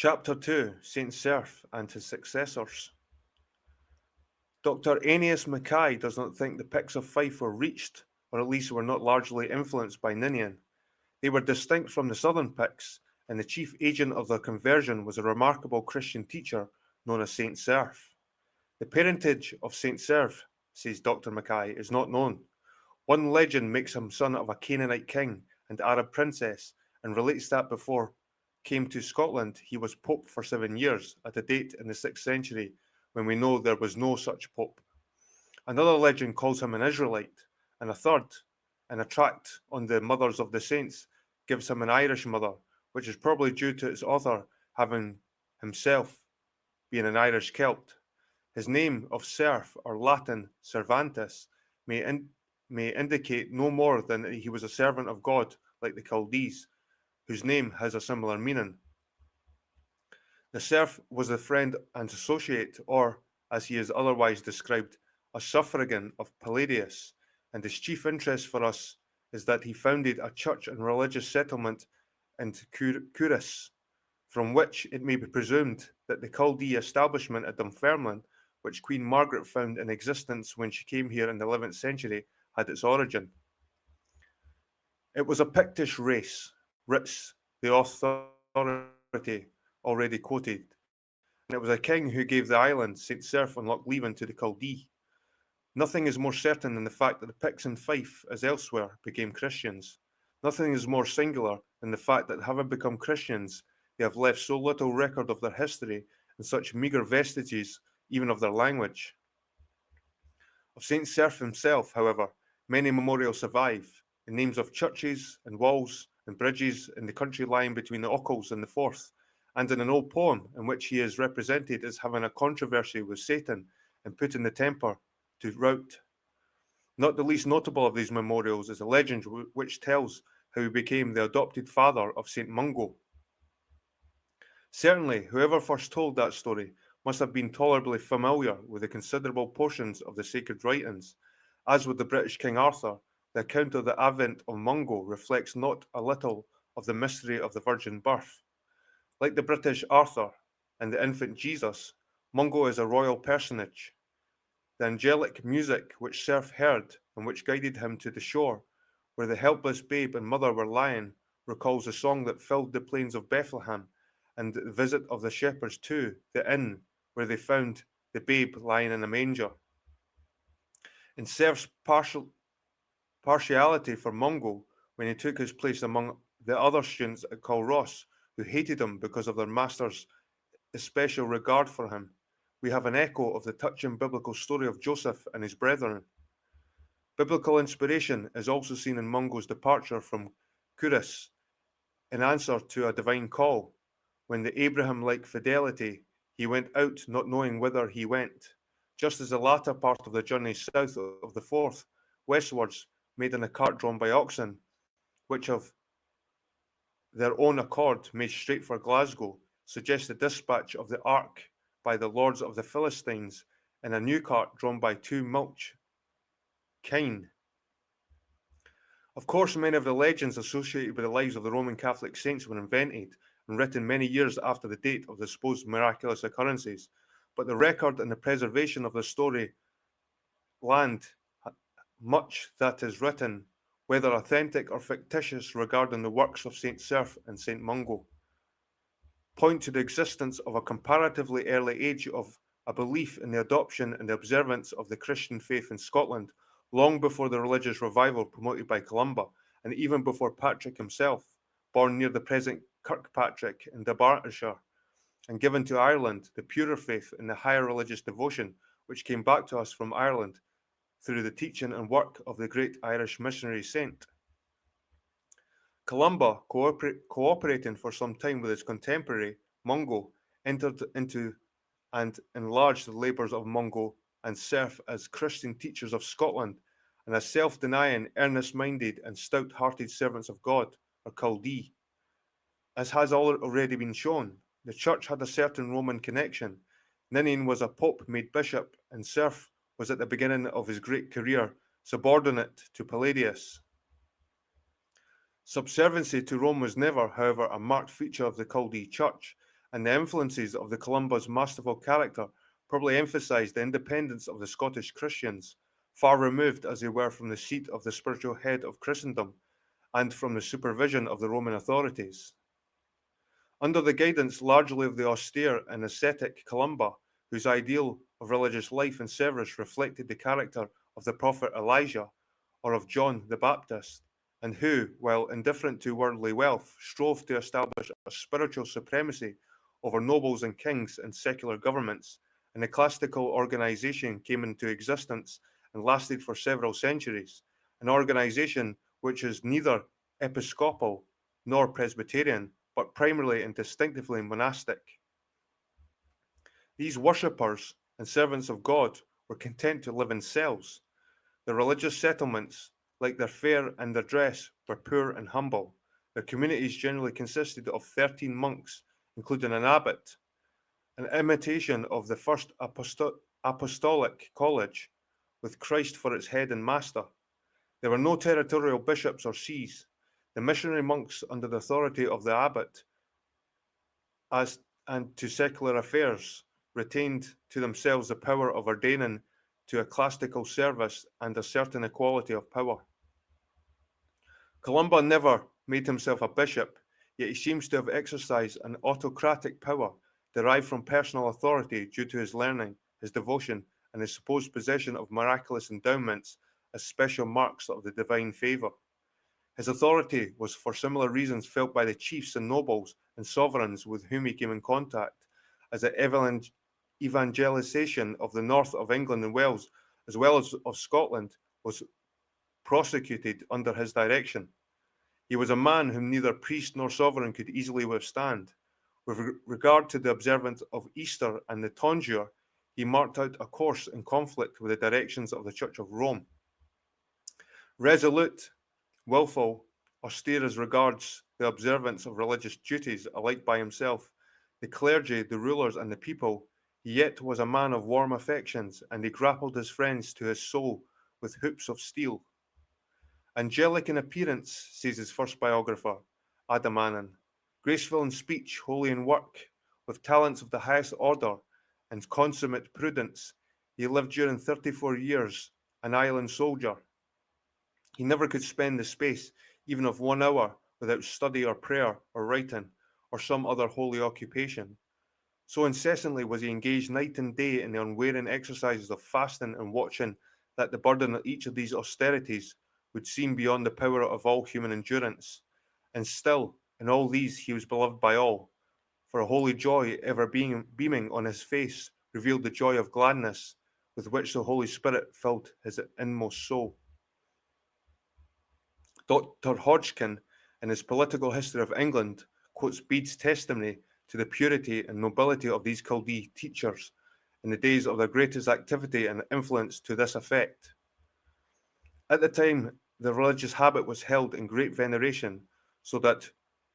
Chapter 2, St Serf and His Successors. Dr. Aeneas Mackay does not think the Picts of Fife were reached, or at least were not largely influenced by Ninian. They were distinct from the southern Picts, and the chief agent of their conversion was a remarkable Christian teacher known as St Serf. The parentage of St Serf, says Dr. Mackay, is not known. One legend makes him son of a Canaanite king and Arab princess, and relates that before came to Scotland he was pope for 7 years, at a date in the 6th century when we know there was no such pope. Another legend calls him an Israelite, and a third, in a tract on the mothers of the saints, gives him an Irish mother, which is probably due to its author having himself been an Irish Celt. His name of Serf, or Latin Servantes, may indicate no more than that he was a servant of God, like the Culdees, whose name has a similar meaning. The serf was the friend and associate, or, as he is otherwise described, a suffragan of Palladius, and his chief interest for us is that he founded a church and religious settlement in Curis, from which it may be presumed that the Culdee establishment at Dunfermline, which Queen Margaret found in existence when she came here in the 11th century, had its origin. It was a Pictish race, writes the authority already quoted, and it was a king who gave the island St Serf and Loch Leven to the Culdee. Nothing is more certain than the fact that the Picts in Fife, as elsewhere, became Christians. Nothing is more singular than the fact that, having become Christians, they have left so little record of their history and such meagre vestiges even of their language. Of St Serf himself, however, many memorials survive, in names of churches and walls and bridges in the country lying between the Ochils and the Forth, and in an old poem in which he is represented as having a controversy with Satan and putting the temper to rout. Not the least notable of these memorials is a legend which tells how he became the adopted father of St Mungo. Certainly, whoever first told that story must have been tolerably familiar with the considerable portions of the sacred writings. As with the British King Arthur, the account of the advent of Mungo reflects not a little of the mystery of the virgin birth. Like the British Arthur and the infant Jesus, Mungo is a royal personage. The angelic music which Serf heard and which guided him to the shore, where the helpless babe and mother were lying, recalls the song that filled the plains of Bethlehem, and the visit of the shepherds to the inn where they found the babe lying in a manger. In Serf's partiality for Mungo, when he took his place among the other students at Culross, who hated him because of their master's especial regard for him, we have an echo of the touching biblical story of Joseph and his brethren. Biblical inspiration is also seen in Mungo's departure from Curis in answer to a divine call. When the Abraham-like fidelity, he went out not knowing whither he went, just as the latter part of the journey south of the Forth, westwards, made in a cart drawn by oxen, which of their own accord made straight for Glasgow, suggests the dispatch of the ark by the lords of the Philistines in a new cart drawn by two mulch kine. Of course, many of the legends associated with the lives of the Roman Catholic saints were invented and written many years after the date of the supposed miraculous occurrences, but the record and the preservation of the story land much that is written, whether authentic or fictitious, regarding the works of St Serf and St Mungo, point to the existence of a comparatively early age of a belief in the adoption and the observance of the Christian faith in Scotland, long before the religious revival promoted by Columba, and even before Patrick himself, born near the present Kirkpatrick in Dumbartonshire, and given to Ireland the purer faith and the higher religious devotion which came back to us from Ireland through the teaching and work of the great Irish missionary saint. Columba, cooperating for some time with his contemporary, Mungo, entered into and enlarged the labours of Mungo and Serf as Christian teachers of Scotland and as self-denying, earnest-minded and stout-hearted servants of God, or Culdee. As has already been shown, the church had a certain Roman connection. Ninian was a pope made bishop, and Serf was at the beginning of his great career subordinate to Palladius. Subserviency to Rome was never, however, a marked feature of the Culdee Church, and the influences of the Columba's masterful character probably emphasised the independence of the Scottish Christians, far removed as they were from the seat of the spiritual head of Christendom and from the supervision of the Roman authorities. Under the guidance largely of the austere and ascetic Columba, whose ideal of religious life and service reflected the character of the prophet Elijah or of John the Baptist, and who, while indifferent to worldly wealth, strove to establish a spiritual supremacy over nobles and kings and secular governments, an ecclesiastical organization came into existence and lasted for several centuries, an organization which is neither episcopal nor Presbyterian, but primarily and distinctively monastic. These worshippers and servants of God were content to live in cells. The religious settlements, like their fare and their dress, were poor and humble. Their communities generally consisted of 13 monks, including an abbot, an imitation of the first apostolic college, with Christ for its head and master. There were no territorial bishops or sees. The missionary monks, under the authority of the abbot, as and to secular affairs, retained to themselves the power of ordaining to ecclesiastical service and a certain equality of power. Columba never made himself a bishop, yet he seems to have exercised an autocratic power derived from personal authority due to his learning, his devotion, and his supposed possession of miraculous endowments as special marks of the divine favour. His authority was for similar reasons felt by the chiefs and nobles and sovereigns with whom he came in contact, as the evangelization of the north of England and Wales, as well as of Scotland, was prosecuted under his direction. He was a man whom neither priest nor sovereign could easily withstand. With regard to the observance of Easter and the tonsure, he marked out a course in conflict with the directions of the Church of Rome. Resolute, willful, austere as regards the observance of religious duties alike by himself, the clergy, the rulers, and the people, he yet was a man of warm affections, and he grappled his friends to his soul with hoops of steel. Angelic in appearance, says his first biographer, Adam Annan, graceful in speech, holy in work, with talents of the highest order, and consummate prudence, he lived during 34 years, an island soldier. He never could spend the space, even of 1 hour, without study or prayer or writing, or some other holy occupation. So incessantly was he engaged night and day in the unwearying exercises of fasting and watching that the burden of each of these austerities would seem beyond the power of all human endurance. And still, in all these he was beloved by all, for a holy joy ever beaming on his face revealed the joy of gladness with which the Holy Spirit filled his inmost soul. Dr. Hodgkin, in his Political History of England, quotes Bede's testimony to the purity and nobility of these Culdee teachers in the days of their greatest activity and influence to this effect. At the time, the religious habit was held in great veneration, so that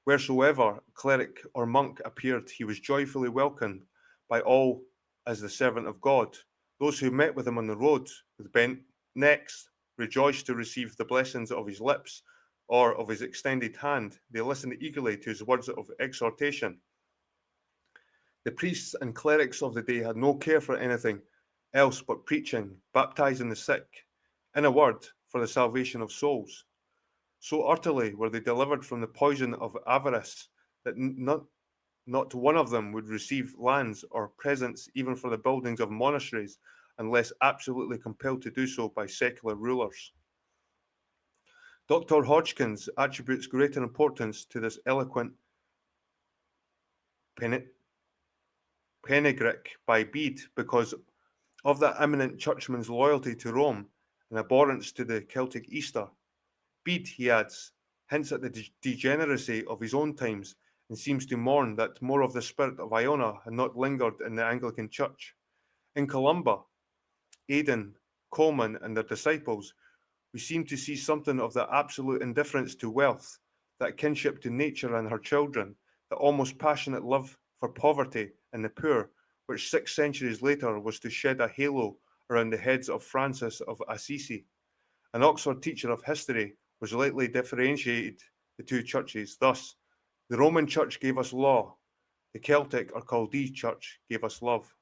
wheresoever cleric or monk appeared, he was joyfully welcomed by all as the servant of God. Those who met with him on the road with bent necks rejoiced to receive the blessings of his lips or of his extended hand. They listened eagerly to his words of exhortation. The priests and clerics of the day had no care for anything else but preaching, baptizing the sick, in a word, for the salvation of souls. So utterly were they delivered from the poison of avarice that not one of them would receive lands or presents even for the buildings of monasteries unless absolutely compelled to do so by secular rulers. Dr. Hodgkins attributes greater importance to this eloquent panegyric by Bede because of that eminent churchman's loyalty to Rome and abhorrence to the Celtic Easter. Bede, he adds, hints at the degeneracy of his own times and seems to mourn that more of the spirit of Iona had not lingered in the Anglican Church. In Columba, Aidan, Coleman, and their disciples, we seem to see something of the absolute indifference to wealth, that kinship to nature and her children, the almost passionate love for poverty and the poor, which 6 centuries later was to shed a halo around the heads of Francis of Assisi. An Oxford teacher of history was lately differentiated the two churches. Thus, the Roman Church gave us law, The Celtic or Culdee church gave us love.